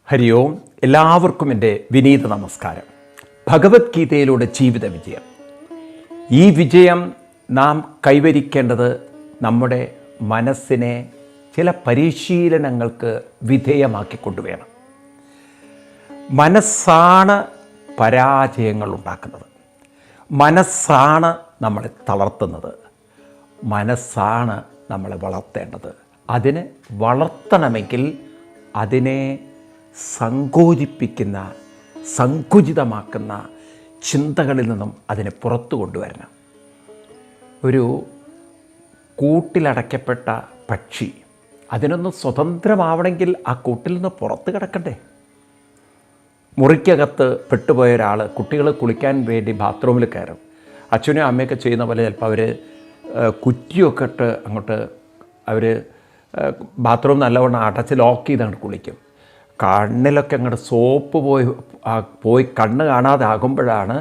ഹരി ഓം. എല്ലാവർക്കും എൻ്റെ വിനീത നമസ്കാരം. ഭഗവത്ഗീതയിലൂടെ ജീവിത വിജയം. ഈ വിജയം നാം കൈവരിക്കേണ്ടത് നമ്മുടെ മനസ്സിനെ ചില പരിശീലനങ്ങൾക്ക് വിധേയമാക്കിക്കൊണ്ടുവേണം. മനസ്സാണ് പരാജയങ്ങൾ ഉണ്ടാക്കുന്നത്. മനസ്സാണ് നമ്മളെ തളർത്തുന്നത്. മനസ്സാണ് നമ്മളെ വളർത്തേണ്ടത്. അതിനെ വളർത്തണമെങ്കിൽ അതിനെ സങ്കോചിപ്പിക്കുന്ന, സങ്കുചിതമാക്കുന്ന ചിന്തകളിൽ നിന്നും അതിനെ പുറത്തു കൊണ്ടുവരണം. ഒരു കൂട്ടിലടയ്ക്കപ്പെട്ട പക്ഷി അതിനൊന്ന് സ്വതന്ത്രമാവണമെങ്കിൽ ആ കൂട്ടിൽ നിന്ന് പുറത്ത് കിടക്കണ്ടേ? മുറിക്കകത്ത് പെട്ടുപോയ ഒരാൾ, കുട്ടികൾ കുളിക്കാൻ വേണ്ടി ബാത്റൂമിൽ കയറും. അച്ഛനും അമ്മയൊക്കെ ചെയ്യുന്ന പോലെ ചിലപ്പോൾ അവർ കുറ്റിയൊക്കെ ഇട്ട് അങ്ങോട്ട് അവർ ബാത്റൂം നല്ലവണ്ണം അടച്ച് ലോക്ക് ചെയ്തങ്ങോട്ട് കുളിക്കും. കണ്ണിലൊക്കെ അങ്ങോട്ട് സോപ്പ് പോയി കണ്ണ് കാണാതെ ആകുമ്പോഴാണ്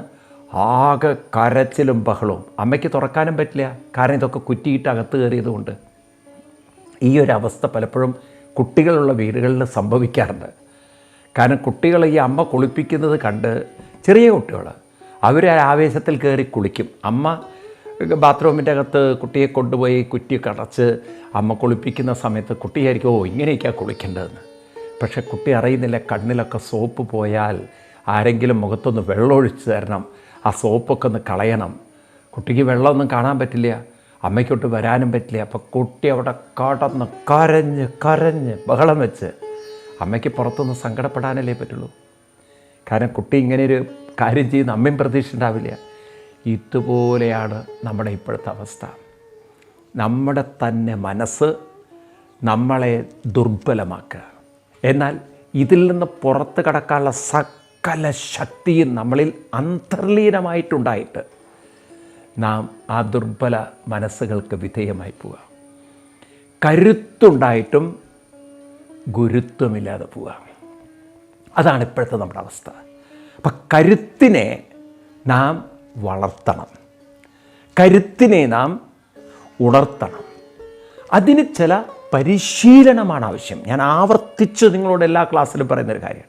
ആകെ കരച്ചിലും ബഹളവും. അമ്മയ്ക്ക് തുറക്കാനും പറ്റില്ല, കാരണം ഇതൊക്കെ കുറ്റിയിട്ട് അകത്ത് കയറിയതുകൊണ്ട്. ഈ ഒരു അവസ്ഥ പലപ്പോഴും കുട്ടികളുള്ള വീടുകളിൽ സംഭവിക്കാറുണ്ട്. കാരണം കുട്ടികൾ ഈ അമ്മ കുളിപ്പിക്കുന്നത് കണ്ട്, ചെറിയ കുട്ടികൾ അവർ ആവേശത്തിൽ കയറി കുളിക്കും. അമ്മ ബാത്റൂമിൻ്റെ അകത്ത് കുട്ടിയെ കൊണ്ടുപോയി കുറ്റിയൊക്കെ അടച്ച് അമ്മ കുളിപ്പിക്കുന്ന സമയത്ത് കുട്ടിയായിരിക്കും, ഓ ഇങ്ങനെയൊക്കെയാണ് കുളിക്കേണ്ടതെന്ന്. പക്ഷെ കുട്ടി അറിയുന്നില്ല, കണ്ണിലൊക്കെ സോപ്പ് പോയാൽ ആരെങ്കിലും മുഖത്തൊന്ന് വെള്ളമൊഴിച്ച് തരണം, ആ സോപ്പൊക്കെ ഒന്ന് കളയണം. കുട്ടിക്ക് വെള്ളമൊന്നും കാണാൻ പറ്റില്ല, അമ്മയ്ക്കൊട്ട് വരാനും പറ്റില്ല. അപ്പോൾ കുട്ടി അവിടെ കടന്ന് കരഞ്ഞ് കരഞ്ഞ് ബഹളം വെച്ച്, അമ്മയ്ക്ക് പുറത്തൊന്ന് സങ്കടപ്പെടാനല്ലേ പറ്റുള്ളൂ. കാരണം കുട്ടി ഇങ്ങനെയൊരു കാര്യം ചെയ്യുന്ന അമ്മയും പ്രതീക്ഷ ഉണ്ടാവില്ല. ഇതുപോലെയാണ് നമ്മുടെ ഇപ്പോഴത്തെ അവസ്ഥ. നമ്മുടെ തന്നെ മനസ്സ് നമ്മളെ ദുർബലമാക്കുക. എന്നാൽ ഇതിൽ നിന്ന് പുറത്ത് കടക്കാനുള്ള സകല ശക്തിയും നമ്മളിൽ അന്തർലീനമായിട്ടുണ്ടായിട്ട് നാം ആ ദുർബല മനസ്സുകൾക്ക് വിധേയമായി പോവുക. കരുത്തുണ്ടായിട്ടും ഗുരുത്വമില്ലാതെ പോവുക. അതാണ് ഇപ്പോഴത്തെ നമ്മുടെ അവസ്ഥ. അപ്പം കരുത്തിനെ നാം വളർത്തണം, കരുത്തിനെ നാം ഉണർത്തണം. അതിന് ചില പരിശീലനമാണ് ആവശ്യം. ഞാൻ ആവർത്തിച്ച് നിങ്ങളോട് എല്ലാ ക്ലാസ്സിലും പറയുന്നൊരു കാര്യം,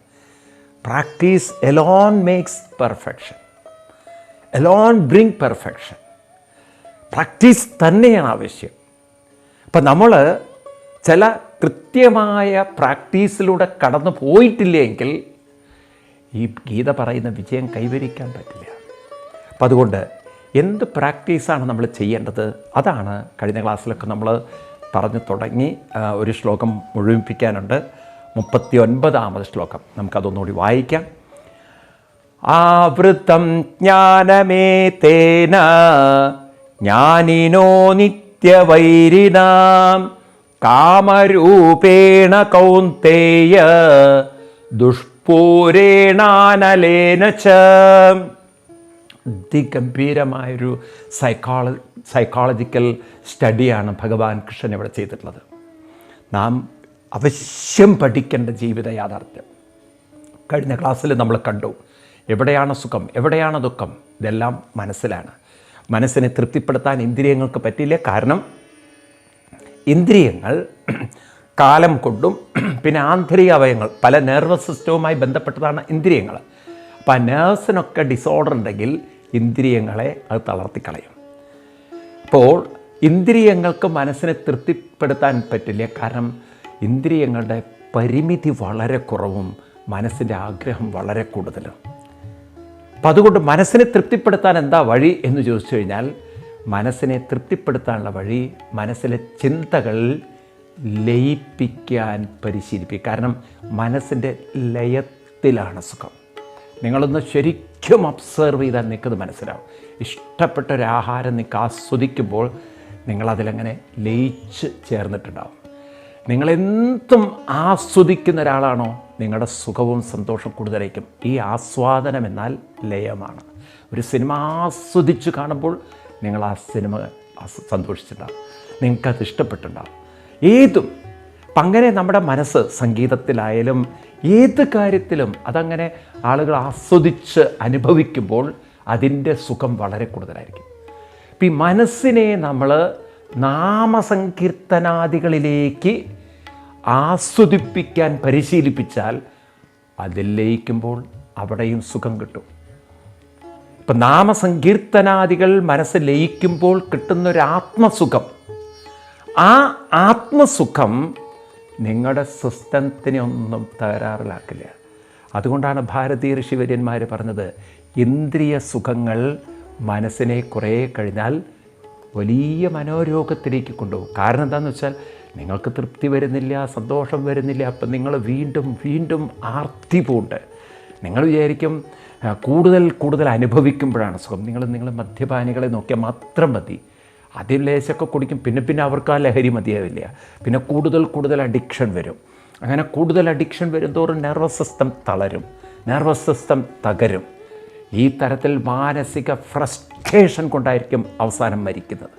practice alone makes perfection, alone bring perfection. Practice തന്നെയാണ് ആവശ്യം. അപ്പം നമ്മൾ ചില കൃത്യമായ പ്രാക്ടീസിലൂടെ കടന്നു പോയിട്ടില്ലെങ്കിൽ ഈ ഗീത പറയുന്ന വിജയം കൈവരിക്കാൻ പറ്റില്ല. അപ്പം അതുകൊണ്ട് എന്ത് പ്രാക്ടീസാണ് നമ്മൾ ചെയ്യേണ്ടത്? അതാണ് കഴിഞ്ഞ ക്ലാസ്സിലൊക്കെ നമ്മൾ പറഞ്ഞു തുടങ്ങി. ഒരു ശ്ലോകം മുഴുമിപ്പിക്കാനുണ്ട്, 39ാമത് ശ്ലോകം. നമുക്കതൊന്നുകൂടി വായിക്കാം. ആവൃതം ജ്ഞാനമേതേന ജ്ഞാനിനോ നിത്യവൈരിണാം കാമരൂപേണ കൗന്തേയ ദുഷ്പൂരേണാനലേന ച. അതിഗംഭീരമായൊരു സൈക്കോളജിക്കൽ സ്റ്റഡിയാണ് ഭഗവാൻ കൃഷ്ണൻ ഇവിടെ ചെയ്തിട്ടുള്ളത്. നാം അവശ്യം പഠിക്കേണ്ട ജീവിത യാഥാർത്ഥ്യം. കഴിഞ്ഞ ക്ലാസ്സിൽ നമ്മൾ കണ്ടു, എവിടെയാണ് സുഖം, എവിടെയാണ് ദുഃഖം? ഇതെല്ലാം മനസ്സിലാണ്. മനസ്സിനെ തൃപ്തിപ്പെടുത്താൻ ഇന്ദ്രിയങ്ങൾക്ക് പറ്റില്ല. കാരണം ഇന്ദ്രിയങ്ങൾ കാലം കൊണ്ടും പിന്നെ ആന്തരിക അവയവങ്ങൾ, പല നെർവസ് സിസ്റ്റവുമായി ബന്ധപ്പെട്ടതാണ് ഇന്ദ്രിയങ്ങൾ. അപ്പോൾ ആ നേഴ്സിനൊക്കെ ഡിസോർഡർ ഉണ്ടെങ്കിൽ ഇന്ദ്രിയങ്ങളെ അത് തളർത്തിക്കളയും. അപ്പോൾ ഇന്ദ്രിയങ്ങൾക്ക് മനസ്സിനെ തൃപ്തിപ്പെടുത്താൻ പറ്റില്ല. കാരണം ഇന്ദ്രിയങ്ങളുടെ പരിമിതി വളരെ കുറവും മനസ്സിൻ്റെ ആഗ്രഹം വളരെ കൂടുതലും. അപ്പം അതുകൊണ്ട് മനസ്സിനെ തൃപ്തിപ്പെടുത്താൻ എന്താ വഴി എന്ന് ചോദിച്ചു കഴിഞ്ഞാൽ, മനസ്സിനെ തൃപ്തിപ്പെടുത്താനുള്ള വഴി മനസ്സിലെ ചിന്തകൾ ലയിപ്പിക്കാൻ പരിശീലിപ്പിക്കുക. കാരണം മനസ്സിൻ്റെ ലയത്തിലാണ് സുഖം. നിങ്ങളൊന്ന് ശരിക്കും ഒബ്സർവ് ചെയ്താൽ നിങ്ങൾക്കത് മനസ്സിലാവും. ഇഷ്ടപ്പെട്ട ഒരു ആഹാരം നിങ്ങൾക്ക് ആസ്വദിക്കുമ്പോൾ നിങ്ങളതിലങ്ങനെ ലയിച്ച് ചേർന്നിട്ടുണ്ടാവും. നിങ്ങളെന്തും ആസ്വദിക്കുന്ന ഒരാളാണോ, നിങ്ങളുടെ സുഖവും സന്തോഷം കൂടുതലായിരിക്കും. ഈ ആസ്വാദനം എന്നാൽ ലയമാണ്. ഒരു സിനിമ ആസ്വദിച്ച് കാണുമ്പോൾ നിങ്ങൾ ആ സിനിമ സന്തോഷിച്ചിട്ടുണ്ടാവും, നിങ്ങൾക്കത് ഇഷ്ടപ്പെട്ടുണ്ടാവും. ഏതും അങ്ങനെ നമ്മുടെ മനസ്സ് സംഗീതത്തിലായാലും ഏത് കാര്യത്തിലും അതങ്ങനെ ആളുകൾ ആസ്വദിച്ച് അനുഭവിക്കുമ്പോൾ അതിൻ്റെ സുഖം വളരെ കൂടുതലായിരിക്കും. ഈ മനസ്സിനെ നമ്മൾ നാമസങ്കീർത്തനാദികളിലേക്ക് ആസ്വദിപ്പിക്കാൻ പരിശീലിപ്പിച്ചാൽ അതിൽ ലയിക്കുമ്പോൾ അവിടെയും സുഖം കിട്ടും. ഇപ്പം നാമസങ്കീർത്തനാദികൾ മനസ്സ് ലയിക്കുമ്പോൾ കിട്ടുന്നൊരാത്മസുഖം, ആ ആത്മസുഖം നിങ്ങളുടെ സിസ്റ്റത്തിനെ ഒന്നും തകരാറിലാക്കില്ല. അതുകൊണ്ടാണ് ഭാരതീയ ഋഷിവര്യന്മാർ പറഞ്ഞത്, ഇന്ദ്രിയ സുഖങ്ങൾ മനസ്സിനെ കുറേ കഴിഞ്ഞാൽ വലിയ മനോരോഗത്തിലേക്ക് കൊണ്ടുപോകും. കാരണം എന്താണെന്ന് വെച്ചാൽ നിങ്ങൾക്ക് തൃപ്തി വരുന്നില്ല, സന്തോഷം വരുന്നില്ല. അപ്പം നിങ്ങൾ വീണ്ടും വീണ്ടും ആർത്തി പൂണ്ട് നിങ്ങൾ വിചാരിക്കും കൂടുതൽ അനുഭവിക്കുമ്പോഴാണ് സുഖം. നിങ്ങൾ മദ്യപാനികളെ നോക്കിയാൽ മാത്രം മതി, അതിൽ ലേശമൊക്കെ കുടിക്കും, പിന്നെ അവർക്ക് ആ ലഹരി മതിയാവില്ല, പിന്നെ കൂടുതൽ അഡിക്ഷൻ വരും. അങ്ങനെ കൂടുതൽ അഡിക്ഷൻ വരുന്തോറും നെർവസ് സിസ്റ്റം തളരും, നെർവസ് സിസ്റ്റം തകരും. ഈ തരത്തിൽ മാനസിക ഫ്രസ്ട്രേഷൻ കൊണ്ടായിരിക്കും അവസാനം മരിക്കുന്നത്.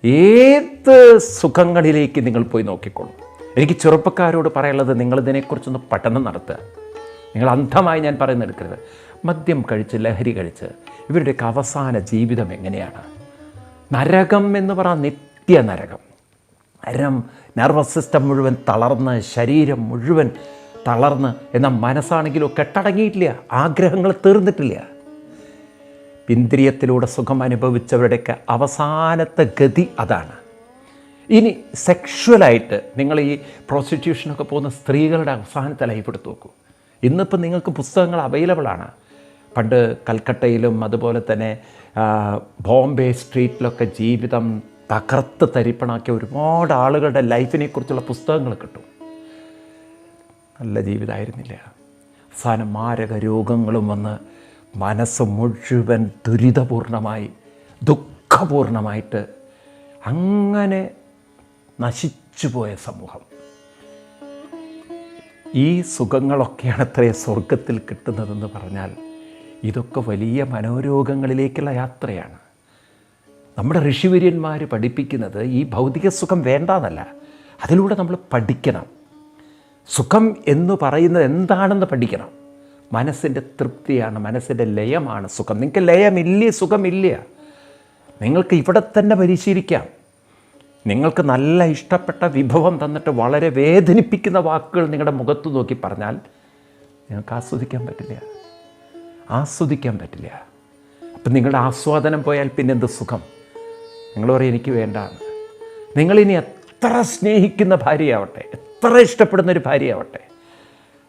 ഏത് സുഖങ്ങളിലേക്ക് നിങ്ങൾ പോയി നോക്കിക്കോളൂ. എനിക്ക് ചെറുപ്പക്കാരോട് പറയാനുള്ളത്, നിങ്ങളിതിനെക്കുറിച്ചൊന്ന് പഠനം നടത്തുക. നിങ്ങൾ അന്ധമായി ഞാൻ പറയുന്നത് എടുക്കരുത്. മദ്യം കഴിച്ച് ലഹരി കഴിച്ച് ഇവരുടെയൊക്കെ അവസാന ജീവിതം എങ്ങനെയാണ്? നരകം എന്ന് പറഞ്ഞാൽ നിത്യ നരകം. നെർവസ് സിസ്റ്റം മുഴുവൻ തളർന്ന്, ശരീരം മുഴുവൻ തളർന്ന്, എന്നാൽ മനസ്സാണെങ്കിലോ കെട്ടടങ്ങിയിട്ടില്ല, ആഗ്രഹങ്ങൾ തീർന്നിട്ടില്ല. ഇന്ദ്രിയത്തിലൂടെ സുഖം അനുഭവിച്ചവരുടെയൊക്കെ അവസാനത്തെ ഗതി അതാണ്. ഇനി സെക്ഷുവലായിട്ട് നിങ്ങൾ ഈ പ്രോസ്റ്റിറ്റ്യൂഷനൊക്കെ പോകുന്ന സ്ത്രീകളുടെ അവസാനത്തെ ലൈഫ് എടുത്ത് നോക്കൂ. ഇന്നിപ്പോൾ നിങ്ങൾക്ക് പുസ്തകങ്ങൾ അവൈലബിളാണ്. പണ്ട് കൽക്കട്ടയിലും അതുപോലെ തന്നെ ബോംബെ സ്ട്രീറ്റിലൊക്കെ ജീവിതം തകർത്ത് തരിപ്പണാക്കിയ ഒരുപാട് ആളുകളുടെ ലൈഫിനെക്കുറിച്ചുള്ള പുസ്തകങ്ങൾ കിട്ടും. നല്ല ജീവിതമായിരുന്നില്ല. അവസാനം മാരക രോഗങ്ങളും വന്ന് മനസ്സ് മുഴുവൻ ദുരിതപൂർണമായി, ദുഃഖപൂർണമായിട്ട് അങ്ങനെ നശിച്ചുപോയ സമൂഹം. ഈ സുഖങ്ങളൊക്കെയാണ് അത്രയും സ്വർഗത്തിൽ കിട്ടുന്നതെന്ന് പറഞ്ഞാൽ ഇതൊക്കെ വലിയ മനോരോഗങ്ങളിലേക്കുള്ള യാത്രയാണ്. നമ്മുടെ ഋഷിവര്യന്മാർ പഠിപ്പിക്കുന്നത് ഈ ഭൗതിക സുഖം വേണ്ടാന്നല്ല, അതിലൂടെ നമ്മൾ പഠിക്കണം. സുഖം എന്ന് പറയുന്നത് എന്താണെന്ന് പഠിക്കണം. മനസ്സിൻ്റെ തൃപ്തിയാണ്, മനസ്സിൻ്റെ ലയമാണ് സുഖം. നിങ്ങൾക്ക് ലയമില്ല, സുഖമില്ല. നിങ്ങൾക്ക് ഇവിടെ തന്നെ പരിശീലിക്കാം. നിങ്ങൾക്ക് നല്ല ഇഷ്ടപ്പെട്ട വിഭവം തന്നിട്ട് വളരെ വേദനിപ്പിക്കുന്ന വാക്കുകൾ നിങ്ങളുടെ മുഖത്ത് നോക്കി പറഞ്ഞാൽ നിങ്ങൾക്ക് ആസ്വദിക്കാൻ പറ്റില്ല. അപ്പം നിങ്ങളുടെ ആസ്വാദനം പോയാൽ പിന്നെന്ത് സുഖം? നിങ്ങൾ പറയും എനിക്ക് വേണ്ടാന്ന്. നിങ്ങളിനി എത്ര സ്നേഹിക്കുന്ന ഭാര്യയാവട്ടെ, എത്ര ഇഷ്ടപ്പെടുന്നൊരു ഭാര്യയാവട്ടെ,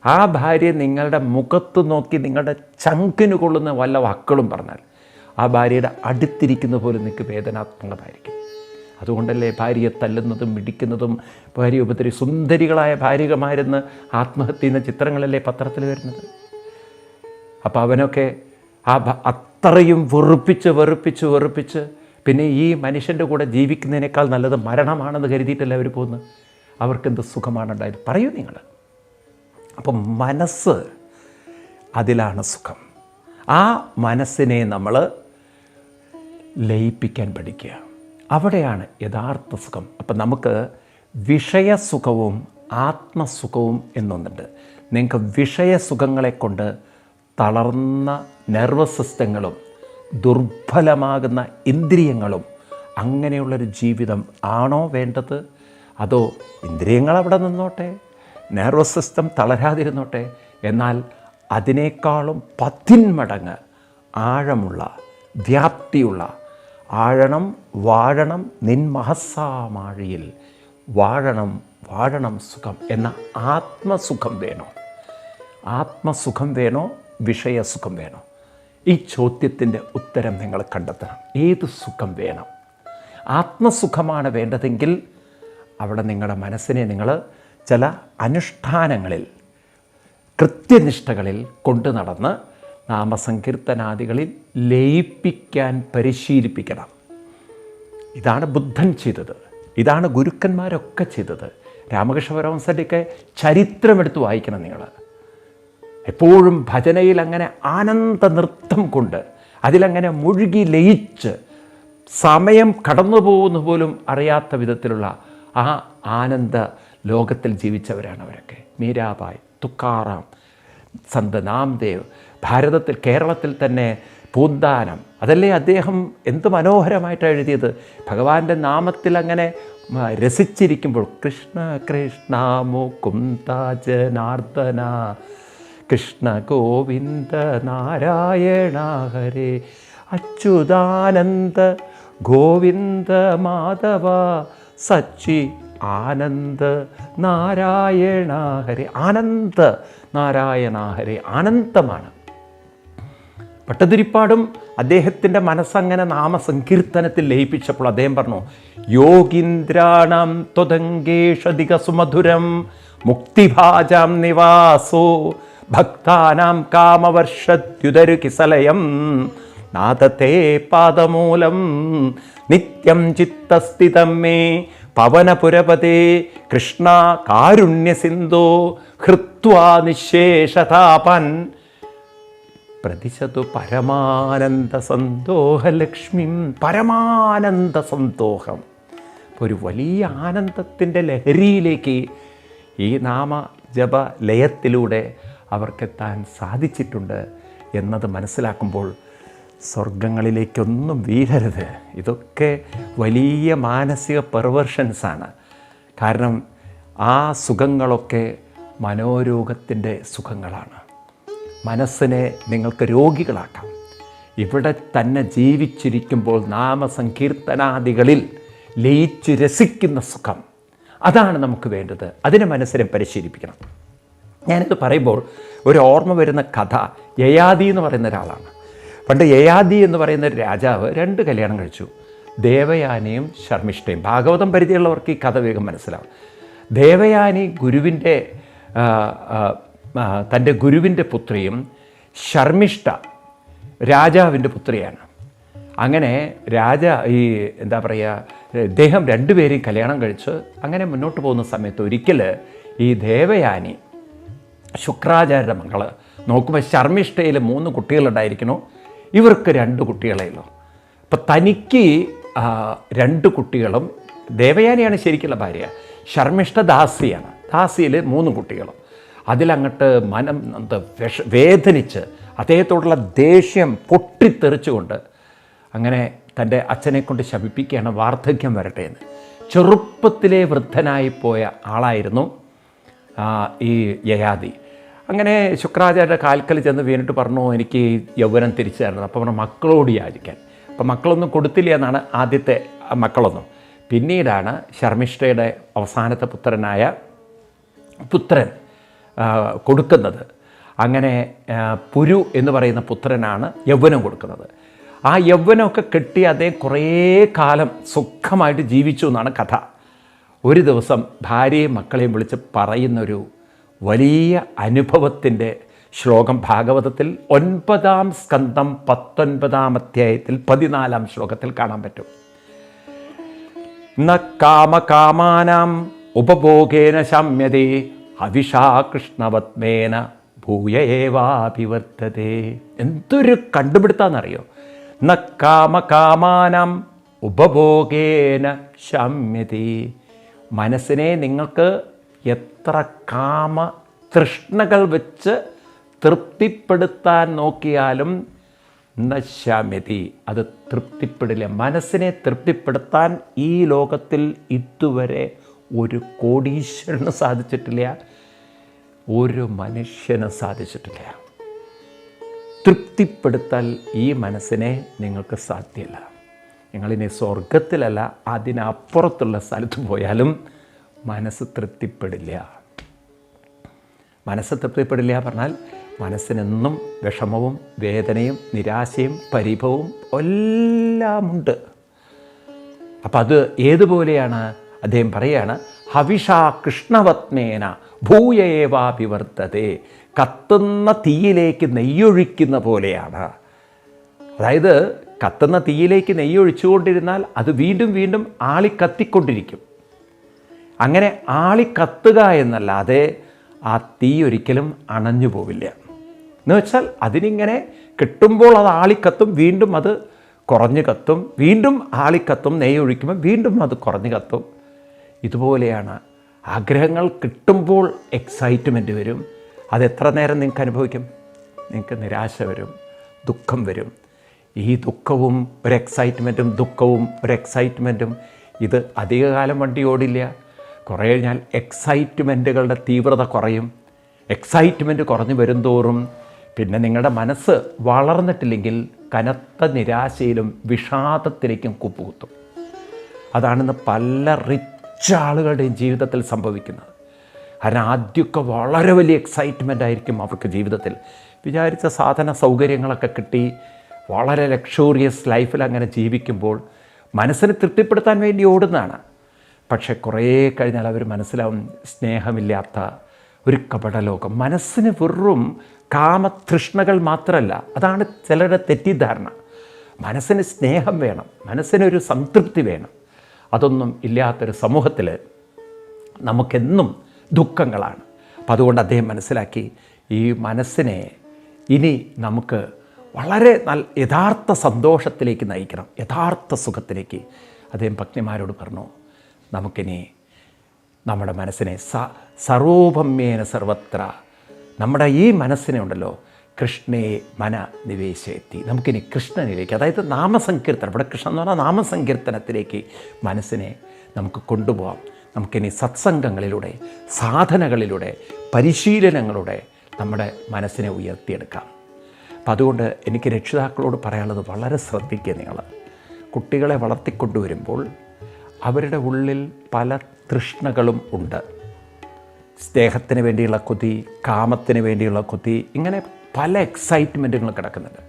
ആ ഭാര്യ നിങ്ങളുടെ മുഖത്ത് നോക്കി നിങ്ങളുടെ ചങ്കിന് കൊള്ളുന്ന വല്ല വാക്കുകളും പറഞ്ഞാൽ ആ ഭാര്യയുടെ അടുത്തിരിക്കുന്ന പോലും നിങ്ങൾക്ക് വേദനാത്മകമായിരിക്കും. അതുകൊണ്ടല്ലേ ഭാര്യയെ തല്ലുന്നതും ഇടിക്കുന്നതും, ഭാര്യ സുന്ദരികളായ ഭാര്യമാരെന്ന് ആത്മഹത്യ ചെയ്യുന്ന ചിത്രങ്ങളല്ലേ പത്രത്തിൽ വരുന്നത്. അപ്പോൾ അവനൊക്കെ അത്രയും വെറുപ്പിച്ച് പിന്നെ ഈ മനുഷ്യൻ്റെ കൂടെ ജീവിക്കുന്നതിനേക്കാൾ നല്ലത് മരണമാണെന്ന് കരുതിയിട്ടല്ലേ അവർ പോകുന്നത്. അവർക്കെന്ത് സുഖമാണുണ്ടായത്? പറയൂ നിങ്ങൾ. അപ്പം മനസ്സ്, അതിലാണ് സുഖം. ആ മനസ്സിനെ നമ്മൾ ലയിപ്പിക്കാൻ പഠിക്കുക. അവിടെയാണ് യഥാർത്ഥ സുഖം. അപ്പം നമുക്ക് വിഷയസുഖവും ആത്മസുഖവും എന്നൊന്നുണ്ട്. നിങ്ങൾക്ക് വിഷയസുഖങ്ങളെ കൊണ്ട് തളർന്ന നെർവസ് സിസ്റ്റങ്ങളും ദുർബലമാകുന്ന ഇന്ദ്രിയങ്ങളും അങ്ങനെയുള്ളൊരു ജീവിതം ആണോ വേണ്ടത്? അതോ ഇന്ദ്രിയങ്ങൾ അവിടെ നിന്നോട്ടെ, നെർവസ് സിസ്റ്റം തളരാതിരുന്നോട്ടെ, എന്നാൽ അതിനേക്കാളും 10 മടങ്ങ് ആഴമുള്ള, വ്യാപ്തിയുള്ള വാഴണം നിൻ മഹസ്സാമാഴിയിൽ വാഴണം സുഖം എന്ന ആത്മസുഖം വേണോ വിഷയസുഖം വേണോ? ഈ ചോദ്യത്തിൻ്റെ ഉത്തരം നിങ്ങൾ കണ്ടെത്തണം. ഏത് സുഖം വേണം? ആത്മസുഖമാണ് വേണ്ടതെങ്കിൽ അവിടെ നിങ്ങളുടെ മനസ്സിനെ നിങ്ങൾ ചില അനുഷ്ഠാനങ്ങളിൽ, കൃത്യനിഷ്ഠകളിൽ കൊണ്ടു നടന്ന് നാമസങ്കീർത്തനാദികളിൽ ലയിപ്പിക്കാൻ പരിശീലിപ്പിക്കണം. ഇതാണ് ബുദ്ധൻ ചെയ്തത്, ഇതാണ് ഗുരുക്കന്മാരൊക്കെ ചെയ്തത്. രാമകൃഷ്ണ പരമഹംസരുടെയൊക്കെ ചരിത്രമെടുത്ത് വായിക്കണം നിങ്ങൾ. എപ്പോഴും ഭജനയിൽ അങ്ങനെ ആനന്ദ നൃത്തം കൊണ്ട് അതിലങ്ങനെ മുഴുകി ലയിച്ച് സമയം കടന്നു പോകുന്ന പോലും അറിയാത്ത വിധത്തിലുള്ള ആ ആനന്ദ ലോകത്തിൽ ജീവിച്ചവരാണ് അവരൊക്കെ. മീരാബായ്, തുക്കാറാം, സന്ത് നാംദേവ്, കേരളത്തിൽ തന്നെ പൂന്താനം, അതല്ലേ അദ്ദേഹം എന്ത് മനോഹരമായിട്ടാണ് എഴുതിയത്. ഭഗവാന്റെ നാമത്തിൽ അങ്ങനെ രസിച്ചിരിക്കുമ്പോൾ കൃഷ്ണ കൃഷ്ണ മുകുന്ദ ജനാർദ്ദന കൃഷ്ണ ഗോവിന്ദ നാരായണ ഹരേ അച്യുതാനന്ദ ഗോവിന്ദ മാധവ സച്ചി ആനന്ദ നാരായണ ഹരേ. ആനന്ദ നാരായണ ഹരേ, ആനന്ദമാണ്. ഭട്ടതിരിപ്പാടും അദ്ദേഹത്തിൻ്റെ മനസ്സങ്ങനെ നാമസങ്കീർത്തനത്തിൽ ലയിപ്പിച്ചപ്പോൾ അദ്ദേഹം പറഞ്ഞു, യോഗീന്ദ്രാണം ത്വദംഗേഷധിക സുമധുരം മുക്തിഭാജാം നിവാസോ ഭക്താനാം കാമവർഷദ്യുതരു കിസലയം നാദത്തെ പാദമൂലം നിത്യം ചിത്തസ്ഥിതം മേ പവനപുരപതേ കൃഷ്ണ കാരുണ്യസിന്ധോ ഹൃത്വാ നിശേഷതാപൻ പ്രതിശതു പരമാനന്ദ സന്തോഹലക്ഷ്മി. പരമാനന്ദ സന്തോഷം, ഒരു വലിയ ആനന്ദത്തിൻ്റെ ലഹരിയിലേക്ക് ഈ നാമജപ ലയത്തിലൂടെ അവർക്കെത്താൻ സാധിച്ചിട്ടുണ്ട് എന്നത് മനസ്സിലാക്കുമ്പോൾ സ്വർഗങ്ങളിലേക്കൊന്നും വീഴരുത്. ഇതൊക്കെ വലിയ മാനസിക പെർവേർഷൻസാണ്. കാരണം ആ സുഖങ്ങളൊക്കെ മനോരോഗത്തിൻ്റെ സുഖങ്ങളാണ്. മനസ്സിനെ നിങ്ങൾക്ക് രോഗികളാക്കാം. ഇവിടെ തന്നെ ജീവിച്ചിരിക്കുമ്പോൾ നാമസങ്കീർത്തനാദികളിൽ ലയിച്ച് രസിക്കുന്ന സുഖം, അതാണ് നമുക്ക് വേണ്ടത്. അതിനെ മനസ്സിനെ പരിശീലിപ്പിക്കണം. ഞാനിത് പറയുമ്പോൾ ഒരു ഓർമ്മ വരുന്ന കഥ, യയാതി എന്ന് പറയുന്ന ഒരാളാണ്. പണ്ട് യയാതി എന്ന് പറയുന്ന ഒരു രാജാവ് 2 കല്യാണം കഴിച്ചു, ദേവയാനിയും ശർമ്മിഷ്ഠയും. ഭാഗവതം പരിധിയുള്ളവർക്ക് ഈ കഥ വേഗം മനസ്സിലാവും. ദേവയാനി തൻ്റെ ഗുരുവിൻ്റെ പുത്രിയും ശർമ്മിഷ്ഠ രാജാവിൻ്റെ പുത്രിയാണ്. അങ്ങനെ എന്താ പറയുക, ഇദ്ദേഹം 2 പേരെയും കല്യാണം കഴിച്ച് അങ്ങനെ മുന്നോട്ട് പോകുന്ന സമയത്ത് ഒരിക്കൽ ഈ ദേവയാനി ശുക്രാചാര്യരുടെ മകള് നോക്കുമ്പോൾ ശർമ്മിഷ്ഠയിൽ 3 കുട്ടികളുണ്ടായിരിക്കണു, ഇവർക്ക് 2 കുട്ടികളെയുള്ളൂ. അപ്പം തനിക്ക് 2 കുട്ടികളും, ദേവയാനിയാണ് ശരിക്കുള്ള ഭാര്യ, ശർമ്മിഷ്ഠ ദാസിയാണ്, ദാസിയിൽ 3 കുട്ടികളും. അതിലങ്ങോട്ട് മനം വേദനിച്ച് അദ്ദേഹത്തോടുള്ള ദേഷ്യം പൊട്ടിത്തെറിച്ചുകൊണ്ട് അങ്ങനെ തൻ്റെ അച്ഛനെ കൊണ്ട് ശപിപ്പിക്കുകയാണ്, വാർദ്ധക്യം വരട്ടെ എന്ന്. ചെറുപ്പത്തിലെ വൃദ്ധനായി പോയ ആളായിരുന്നു ഈ യയാതി. അങ്ങനെ ശുക്രാചാര്യരുടെ കാൽക്കൽ ചെന്ന് വീണിട്ട് പറഞ്ഞു, എനിക്ക് യൗവനം തിരിച്ചു തരണം. അപ്പോൾ പറഞ്ഞു മക്കളോട് യാചിക്കാൻ. അപ്പം മക്കളൊന്നും കൊടുത്തില്ല എന്നാണ് ആദ്യത്തെ മക്കളൊന്നും. പിന്നീടാണ് ശർമ്മിഷ്ഠയുടെ അവസാനത്തെ പുത്രൻ കൊടുക്കുന്നത്. അങ്ങനെ പുരു എന്ന് പറയുന്ന പുത്രനാണ് യൗവനം കൊടുക്കുന്നത്. ആ യൗവനമൊക്കെ കെട്ടി അദ്ദേഹം കുറേ കാലം സുഖമായിട്ട് ജീവിച്ചു എന്നാണ് കഥ. ഒരു ദിവസം ഭാര്യയും മക്കളെയും വിളിച്ച് പറയുന്നൊരു വലിയ അനുഭവത്തിൻ്റെ ശ്ലോകം ഭാഗവതത്തിൽ 9-ാം സ്കന്ധം 19-ാം അധ്യായത്തിൽ 14-ാം ശ്ലോകത്തിൽ കാണാൻ പറ്റും. ന കാമകാമാനാം ഉപഭോഗേന ശമ്യതേ അവിഷാ കൃഷ്ണവത്മേന ഭൂയേവാഭിവർത്തതേ. എന്തൊരു കണ്ടുപിടുത്താന്നറിയോ? ന കാമകാമാനാം ഉപഭോഗേന ശമ്യതേ. മനസ്സിനെ നിങ്ങൾക്ക് എത്ര കാമ തൃഷ്ണകൾ വെച്ച് തൃപ്തിപ്പെടുത്താൻ നോക്കിയാലും നശ്യാമ്യതി, അത് തൃപ്തിപ്പെടില്ല. മനസ്സിനെ തൃപ്തിപ്പെടുത്താൻ ഈ ലോകത്തിൽ ഇതുവരെ ഒരു കോടീശ്വരന് സാധിച്ചിട്ടില്ല, ഒരു മനുഷ്യന് സാധിച്ചിട്ടില്ല. തൃപ്തിപ്പെടുത്താൻ ഈ മനസ്സിനെ നിങ്ങൾക്ക് സാധ്യമല്ല. നിങ്ങളിനി സ്വർഗത്തിലല്ല അതിനപ്പുറത്തുള്ള സ്ഥലത്ത് പോയാലും മനസ്സ് തൃപ്തിപ്പെടില്ല. മനസ്സ് തൃപ്തിപ്പെടില്ല പറഞ്ഞാൽ മനസ്സിനെന്നും വിഷമവും വേദനയും നിരാശയും പരിഭവവും എല്ലാമുണ്ട്. അപ്പം അത് ഏതുപോലെയാണ്? അദ്ദേഹം പറയാണ്, ഹവിഷാ കൃഷ്ണവത്മേന ഭൂയേവാഭിവർത്തതേ. കത്തുന്ന തീയിലേക്ക് നെയ്യൊഴിക്കുന്ന പോലെയാണ്. അതായത് കത്തുന്ന തീയിലേക്ക് നെയ്യൊഴിച്ചുകൊണ്ടിരുന്നാൽ അത് വീണ്ടും വീണ്ടും ആളിക്കത്തിക്കൊണ്ടിരിക്കും. അങ്ങനെ ആളിക്കത്തുക എന്നല്ലാതെ ആ തീ ഒരിക്കലും അണഞ്ഞു പോവില്ല. എന്ന് വെച്ചാൽ അതിനിങ്ങനെ കിട്ടുമ്പോൾ അത് ആളിക്കത്തും, വീണ്ടും അത് കുറഞ്ഞു കത്തും, വീണ്ടും ആളിക്കത്തും, നെയ്യൊഴിക്കുമ്പോൾ വീണ്ടും അത് കുറഞ്ഞു കത്തും. ഇതുപോലെയാണ് ആഗ്രഹങ്ങൾ കിട്ടുമ്പോൾ എക്സൈറ്റ്മെൻറ്റ് വരും. അതെത്ര നേരം നിങ്ങൾക്ക് അനുഭവിക്കും? നിങ്ങൾക്ക് നിരാശ വരും, ദുഃഖം വരും. ഈ ദുഃഖവും ഒരു എക്സൈറ്റ്മെൻറ്റും ദുഃഖവും ഒരു എക്സൈറ്റ്മെൻറ്റും ഇത് അധികകാലം വണ്ടി ഓടില്ല. കുറേ കഴിഞ്ഞാൽ എക്സൈറ്റ്മെൻറ്റുകളുടെ തീവ്രത കുറയും. എക്സൈറ്റ്മെൻറ്റ് കുറഞ്ഞു വരുംതോറും പിന്നെ നിങ്ങളുടെ മനസ്സ് വളർന്നിട്ടില്ലെങ്കിൽ കനത്ത നിരാശയിലും വിഷാദത്തിലേക്കും കുപ്പുകുത്തും. അതാണിന്ന് പല റിച്ച് ആളുകളുടെയും ജീവിതത്തിൽ സംഭവിക്കുന്നത്. കാരണം ആദ്യമൊക്കെ വളരെ വലിയ എക്സൈറ്റ്മെൻ്റ് ആയിരിക്കും അവർക്ക് ജീവിതത്തിൽ. വിചാരിച്ച സാധന സൗകര്യങ്ങളൊക്കെ കിട്ടി വളരെ ലക്ഷൂറിയസ് ലൈഫിൽ അങ്ങനെ ജീവിക്കുമ്പോൾ മനസ്സിനെ തൃപ്തിപ്പെടുത്താൻ വേണ്ടി ഓടുന്നതാണ്. പക്ഷെ കുറേ കഴിഞ്ഞാൽ അവർ മനസ്സിലാവും സ്നേഹമില്ലാത്ത ഒരു കപടലോകം. മനസ്സിന് വെറും കാമതൃഷ്ണകൾ മാത്രമല്ല, അതാണ് ചിലരുടെ തെറ്റിദ്ധാരണ. മനസ്സിന് സ്നേഹം വേണം, മനസ്സിനൊരു സംതൃപ്തി വേണം. അതൊന്നും ഇല്ലാത്തൊരു സമൂഹത്തിൽ നമുക്കെന്നും ദുഃഖങ്ങളാണ്. അപ്പം അതുകൊണ്ട് അദ്ദേഹം മനസ്സിലാക്കി ഈ മനസ്സിനെ ഇനി നമുക്ക് വളരെ യഥാർത്ഥ സന്തോഷത്തിലേക്ക് നയിക്കണം, യഥാർത്ഥ സുഖത്തിലേക്ക്. അദ്ദേഹം പത്നിമാരോട് പറഞ്ഞു, നമുക്കിനി നമ്മുടെ മനസ്സിനെ സർവോപമ്യേന സർവത്ര, നമ്മുടെ ഈ മനസ്സിനെ ഉണ്ടല്ലോ, കൃഷ്ണേ മന നിവേശയെത്തി, നമുക്കിനി കൃഷ്ണനിലേക്ക്, അതായത് നാമസങ്കീർത്തനം, ഇവിടെ കൃഷ്ണൻ എന്ന് പറഞ്ഞാൽ നാമസങ്കീർത്തനത്തിലേക്ക് മനസ്സിനെ നമുക്ക് കൊണ്ടുപോകാം. നമുക്കിനി സത്സംഗങ്ങളിലൂടെ, സാധനകളിലൂടെ, പരിശീലനങ്ങളുടെ നമ്മുടെ മനസ്സിനെ ഉയർത്തിയെടുക്കാം. അപ്പം അതുകൊണ്ട് എനിക്ക് രക്ഷിതാക്കളോട് പറയാനുള്ളത്, വളരെ ശ്രദ്ധിക്കുക. നിങ്ങൾ കുട്ടികളെ വളർത്തിക്കൊണ്ടുവരുമ്പോൾ അവരുടെ ഉള്ളിൽ പല തൃഷ്ണകളും ഉണ്ട്. സ്നേഹത്തിന് വേണ്ടിയുള്ള കൊതി, കാമത്തിന് വേണ്ടിയുള്ള കൊതി, ഇങ്ങനെ പല എക്സൈറ്റ്മെൻറ്റുകൾ കിടക്കുന്നുണ്ട്.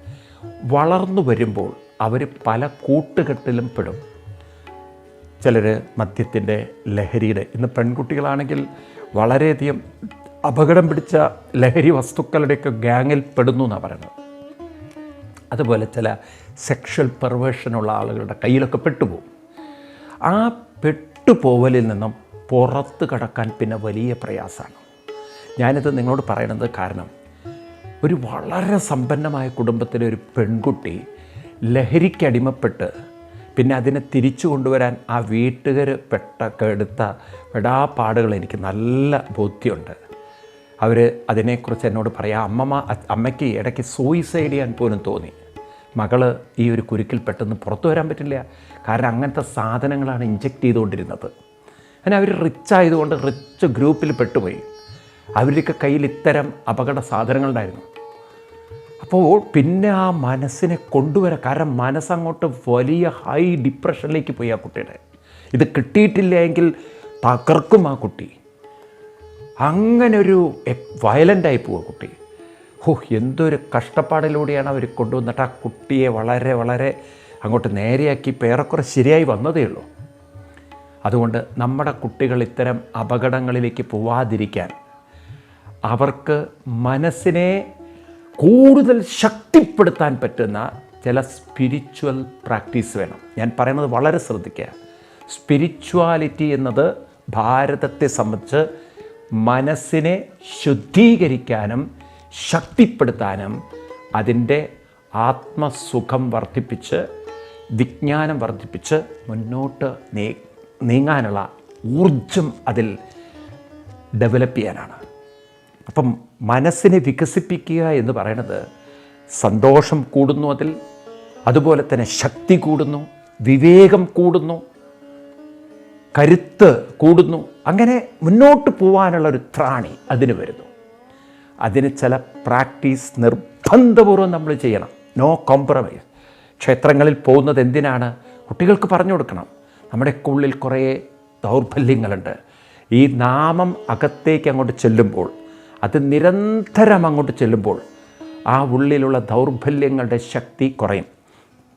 വളർന്നു വരുമ്പോൾ അവർ പല കൂട്ടുകെട്ടിലും പെടും. ചിലർ മദ്യത്തിൻ്റെ, ലഹരിയുടെ, ഇന്ന് പെൺകുട്ടികളാണെങ്കിൽ വളരെയധികം അപകടം പിടിച്ച ലഹരി വസ്തുക്കളുടെയൊക്കെ ഗ്യാങ്ങിൽ പെടുന്നു എന്നാണ് പറയുന്നത്. അതുപോലെ ചില സെക്ഷൽ പെർവേഷനുള്ള ആളുകളുടെ കയ്യിലൊക്കെ പെട്ടുപോകും. ആ പെട്ടുപോവലിൽ നിന്നും പുറത്ത് കടക്കാൻ പിന്നെ വലിയ പ്രയാസമാണ്. ഞാനിത് നിങ്ങളോട് പറയണത് കാരണം ഒരു വളരെ സമ്പന്നമായ കുടുംബത്തിലെ ഒരു പെൺകുട്ടി ലഹരിക്കടിമപ്പെട്ട് പിന്നെ അതിനെ തിരിച്ചു കൊണ്ടുവരാൻ ആ വീട്ടുകാർ എടുത്ത പെടാപ്പാടുകൾ എനിക്ക് നല്ല ബോധ്യമുണ്ട്. അവർ അതിനെക്കുറിച്ച് എന്നോട് പറയാം. അമ്മയ്ക്ക് ഇടയ്ക്ക് സൂയിസൈഡ് ചെയ്യാൻ പോലും തോന്നി. മകള് ഈ ഒരു കുരുക്കിൽ പെട്ടെന്ന് പുറത്തു വരാൻ പറ്റില്ല. കാരണം അങ്ങനത്തെ സാധനങ്ങളാണ് ഇഞ്ചെക്റ്റ് ചെയ്തുകൊണ്ടിരുന്നത്. അങ്ങനെ അവർ റിച്ചായതുകൊണ്ട് റിച്ച് ഗ്രൂപ്പിൽ പെട്ടുപോയി. അവരുടെയൊക്കെ കയ്യിൽ ഇത്തരം അപകട സാധനങ്ങളുണ്ടായിരുന്നു. അപ്പോൾ പിന്നെ ആ മനസ്സിനെ കൊണ്ടുവരാൻ, കാരണം മനസ്സങ്ങോട്ട് വലിയ ഹൈ ഡിപ്രഷനിലേക്ക് പോയി ആ കുട്ടിയുടെ. ഇത് കിട്ടിയിട്ടില്ല എങ്കിൽ തകർക്കും ആ കുട്ടി. അങ്ങനെ ഒരു വയലൻ്റായി പോവുക കുട്ടി. എന്തൊരു കഷ്ടപ്പാടിലൂടെയാണ് അവർ കൊണ്ടുവന്നിട്ട് ആ കുട്ടിയെ വളരെ വളരെ അങ്ങോട്ട് നേരെയാക്കി ഏറെക്കുറെ ശരിയായി വന്നതേ ഉള്ളൂ. അതുകൊണ്ട് നമ്മുടെ കുട്ടികൾ ഇത്തരം അപകടങ്ങളിലേക്ക് പോവാതിരിക്കാൻ അവർക്ക് മനസ്സിനെ കൂടുതൽ ശക്തിപ്പെടുത്താൻ പറ്റുന്ന ചില സ്പിരിച്വൽ പ്രാക്ടീസ് വേണം. ഞാൻ പറയുന്നത് വളരെ ശ്രദ്ധിക്കുക. സ്പിരിച്വാലിറ്റി എന്നത് ഭാരതത്തെ സംബന്ധിച്ച് മനസ്സിനെ ശുദ്ധീകരിക്കാനും ശക്തിപ്പെടുത്താനും അതിൻ്റെ ആത്മസുഖം വർദ്ധിപ്പിച്ച് വിജ്ഞാനം വർദ്ധിപ്പിച്ച് മുന്നോട്ട് നീങ്ങാനുള്ള ഊർജം അതിൽ ഡെവലപ്പ് ചെയ്യാനാണ്. അപ്പം മനസ്സിനെ വികസിപ്പിക്കുക എന്ന് പറയുന്നത് സന്തോഷം കൂടുന്നു, അതിൽ അതുപോലെ തന്നെ ശക്തി കൂടുന്നു, വിവേകം കൂടുന്നു, കരുത്ത് കൂടുന്നു. അങ്ങനെ മുന്നോട്ട് പോകാനുള്ളൊരു ത്രാണി അതിന് വരുന്നു. അതിന് ചില പ്രാക്ടീസ് നിർബന്ധപൂർവ്വം നമ്മൾ ചെയ്യണം. No compromise. ക്ഷേത്രങ്ങളിൽ പോകുന്നത് എന്തിനാണ്? കുട്ടികൾക്ക് പറഞ്ഞു കൊടുക്കണം. നമ്മുടെ ഉള്ളിൽ കുറേ ദൗർബല്യങ്ങളുണ്ട്. ഈ നാമം അകത്തേക്ക് അങ്ങോട്ട് ചെല്ലുമ്പോൾ, അത് നിരന്തരം അങ്ങോട്ട് ചെല്ലുമ്പോൾ ആ ഉള്ളിലുള്ള ദൗർബല്യങ്ങളുടെ ശക്തി കുറയും.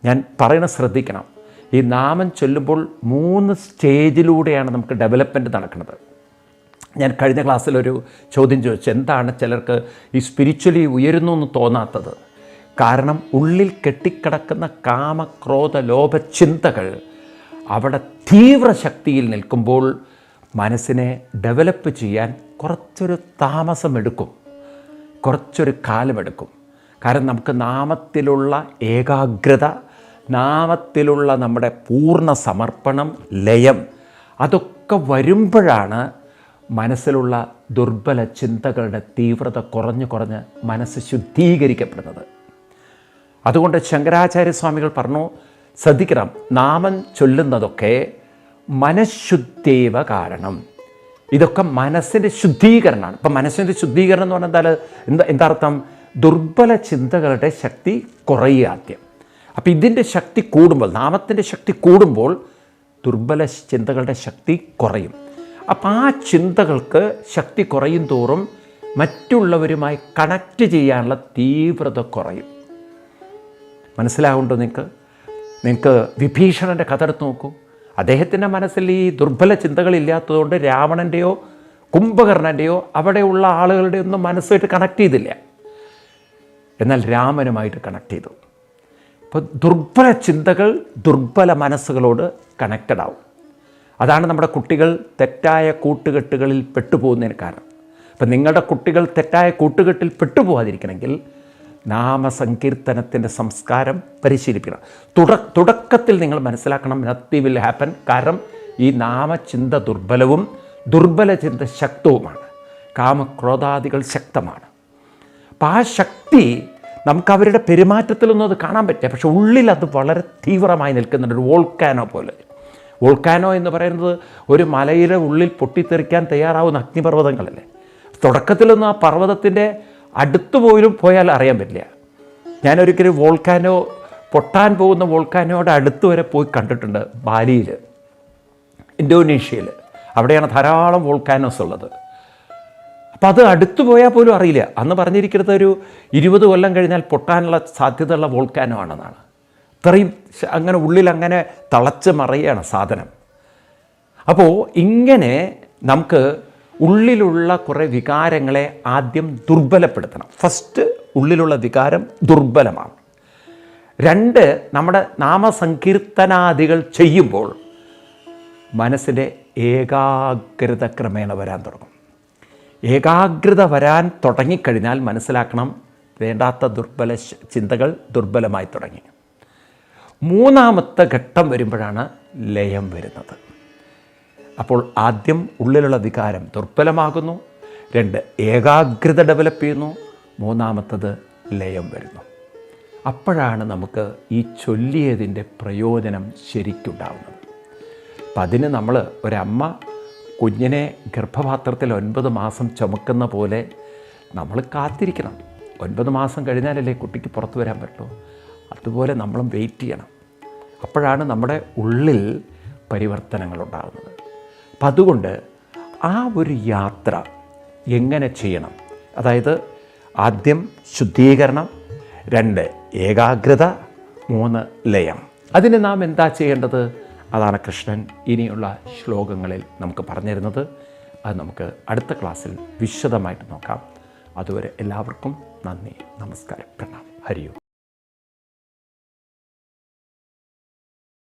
ഞാൻ പറയുന്നത് ശ്രദ്ധിക്കണം. ഈ നാമം ചൊല്ലുമ്പോൾ 3 സ്റ്റേജിലൂടെയാണ് നമുക്ക് ഡെവലപ്മെൻറ്റ് നടക്കുന്നത്. ഞാൻ കഴിഞ്ഞ ക്ലാസ്സിലൊരു ചോദ്യം ചോദിച്ചു, എന്താണ് ചിലർക്ക് ഈ സ്പിരിച്വലി ഉയരുന്നു എന്ന് തോന്നാത്തത്? കാരണം ഉള്ളിൽ കെട്ടിക്കിടക്കുന്ന കാമക്രോധ ലോഭ ചിന്തകൾ അവിടെ തീവ്ര ശക്തിയിൽ നിൽക്കുമ്പോൾ മനസ്സിനെ ഡെവലപ്പ് ചെയ്യാൻ കുറച്ചൊരു താമസമെടുക്കും, കുറച്ചൊരു കാലമെടുക്കും. കാരണം നമുക്ക് നാമത്തിലുള്ള ഏകാഗ്രത, നാമത്തിലുള്ള നമ്മുടെ പൂർണ്ണ സമർപ്പണം, ലയം, അതൊക്കെ വരുമ്പോഴാണ് മനസ്സിലുള്ള ദുർബല ചിന്തകളുടെ തീവ്രത കുറഞ്ഞ് മനസ്സ് ശുദ്ധീകരിക്കപ്പെടുന്നത്. അതുകൊണ്ട് ശങ്കരാചാര്യസ്വാമികൾ പറഞ്ഞു, ശ്രദ്ധിക്കണം, നാമം ചൊല്ലുന്നതൊക്കെ മനഃശുദ്ധേവ കാരണം. ഇതൊക്കെ മനസ്സിൻ്റെ ശുദ്ധീകരണമാണ്. ഇപ്പം മനസ്സിൻ്റെ ശുദ്ധീകരണം എന്ന് പറഞ്ഞാൽ എന്താർത്ഥം? ദുർബല ചിന്തകളുടെ ശക്തി കുറയുക ആദ്യം. അപ്പം ഇതിൻ്റെ ശക്തി കൂടുമ്പോൾ, നാമത്തിൻ്റെ ശക്തി കൂടുമ്പോൾ ദുർബല ചിന്തകളുടെ ശക്തി കുറയും. അപ്പം ആ ചിന്തകൾക്ക് ശക്തി കുറയും തോറും മറ്റുള്ളവരുമായി കണക്റ്റ് ചെയ്യാനുള്ള തീവ്രത കുറയും. മനസ്സിലാവുണ്ടോ നിങ്ങൾക്ക് വിഭീഷണൻ്റെ കഥ എടുത്ത് നോക്കൂ. അദ്ദേഹത്തിൻ്റെ മനസ്സിൽ ഈ ദുർബല ചിന്തകളില്ലാത്തതുകൊണ്ട് രാവണൻ്റെയോ കുംഭകർണൻ്റെയോ അവിടെയുള്ള ആളുകളുടെ ഒന്നും മനസ്സുമായിട്ട് കണക്ട് ചെയ്തില്ല. എന്നാൽ രാമനുമായിട്ട് കണക്ട് ചെയ്തു. അപ്പോൾ ദുർബല ചിന്തകൾ ദുർബല മനസ്സുകളോട് കണക്റ്റഡ് ആവും. അതാണ് നമ്മുടെ കുട്ടികൾ തെറ്റായ കൂട്ടുകെട്ടുകളിൽ പെട്ടുപോകുന്നതിന് കാരണം. അപ്പം നിങ്ങളുടെ കുട്ടികൾ തെറ്റായ കൂട്ടുകെട്ടിൽ പെട്ടുപോകാതിരിക്കണമെങ്കിൽ നാമസങ്കീർത്തനത്തിൻ്റെ സംസ്കാരം പരിശീലിപ്പിക്കണം. തുടക്കത്തിൽ നിങ്ങൾ മനസ്സിലാക്കണം, നത്തിങ് വിൽ ഹാപ്പൻ. കാരണം ഈ നാമചിന്ത ദുർബലവും ദുർബല ചിന്ത ശക്തവുമാണ്. കാമക്രോധാദികൾ ശക്തമാണ്. അപ്പം ആ ശക്തി നമുക്ക് അവരുടെ പെരുമാറ്റത്തിലൊന്നും അത് കാണാൻ പറ്റില്ല. പക്ഷെ ഉള്ളിൽ അത് വളരെ തീവ്രമായി നിൽക്കുന്നുണ്ട്. ഒരു വോൾക്കാനോ പോലെ. വോൾക്കാനോ എന്ന് പറയുന്നത് ഒരു മലയുടെ ഉള്ളിൽ പൊട്ടിത്തെറിക്കാൻ തയ്യാറാവുന്ന അഗ്നിപർവ്വതങ്ങളല്ലേ. തുടക്കത്തിലൊന്നും ആ പർവ്വതത്തിൻ്റെ അടുത്ത് പോലും പോയാൽ അറിയാൻ പറ്റില്ല. ഞാനൊരിക്കലും വോൾക്കാനോ, പൊട്ടാൻ പോകുന്ന വോൾക്കാനോയുടെ അടുത്ത് വരെ പോയി കണ്ടിട്ടുണ്ട്. ബാലിയിൽ, ഇന്തോനേഷ്യയിൽ. അവിടെയാണ് ധാരാളം വോൾക്കാനോസ് ഉള്ളത്. അപ്പോൾ അത് അടുത്ത് പോയാൽ പോലും അറിയില്ല. അന്ന് പറഞ്ഞിരിക്കുന്നത് ഒരു 20 കൊല്ലം കഴിഞ്ഞാൽ പൊട്ടാനുള്ള സാധ്യതയുള്ള വോൾക്കാനോ ആണെന്നാണ്. ഇത്രയും അങ്ങനെ ഉള്ളിൽ അങ്ങനെ തളച്ച് മറിയാണ് സാധനം. അപ്പോൾ ഇങ്ങനെ നമുക്ക് ഉള്ളിലുള്ള കുറേ വികാരങ്ങളെ ആദ്യം ദുർബലപ്പെടുത്തണം. ഫസ്റ്റ് ഉള്ളിലുള്ള വികാരം ദുർബലമാണ്. 2, നമ്മുടെ നാമസങ്കീർത്തനാദികൾ ചെയ്യുമ്പോൾ മനസ്സിൻ്റെ ഏകാഗ്രത ക്രമേണ വരാൻ തുടങ്ങും. ഏകാഗ്രത വരാൻ തുടങ്ങിക്കഴിഞ്ഞാൽ മനസ്സിലാക്കണം, വേണ്ടാത്ത ദുർബല ചിന്തകൾ ദുർബലമായി തുടങ്ങി. 3ാമത്തെ ഘട്ടം വരുമ്പോഴാണ് ലയം വരുന്നത്. അപ്പോൾ ആദ്യം ഉള്ളിലുള്ള വികാരം ദുർബലമാകുന്നു, 2 ഏകാഗ്രത ഡെവലപ്പ് ചെയ്യുന്നു, 3ാമത്തത് ലയം വരുന്നു. അപ്പോഴാണ് നമുക്ക് ഈ ചൊല്ലിയതിൻ്റെ പ്രയോജനം ശരിക്കുണ്ടാവുന്നത്. അപ്പം അതിന് നമ്മൾ ഒരമ്മ കുഞ്ഞിനെ ഗർഭപാത്രത്തിൽ 9 മാസം ചുമക്കുന്ന പോലെ നമ്മൾ കാത്തിരിക്കണം. 9 മാസം കഴിഞ്ഞാലല്ലേ കുട്ടിക്ക് പുറത്തു വരാൻ പറ്റുള്ളൂ. അതുപോലെ നമ്മളും വെയിറ്റ് ചെയ്യണം. അപ്പോഴാണ് നമ്മുടെ ഉള്ളിൽ പരിവർത്തനങ്ങളുണ്ടാകുന്നത്. അപ്പം അതുകൊണ്ട് ആ ഒരു യാത്ര എങ്ങനെ ചെയ്യണം? അതായത് ആദ്യം ശുദ്ധീകരണം, 2 ഏകാഗ്രത, 3 ലയം. അതിന് നാം എന്താ ചെയ്യേണ്ടത്? അതാണ് കൃഷ്ണൻ ഇനിയുള്ള ശ്ലോകങ്ങളിൽ നമുക്ക് പറഞ്ഞു തരുന്നത്. അത് നമുക്ക് അടുത്ത ക്ലാസ്സിൽ വിശദമായിട്ട് നോക്കാം. അതുവരെ എല്ലാവർക്കും നന്ദി, നമസ്കാരം, പ്രണാമം, ഹരി ഓം.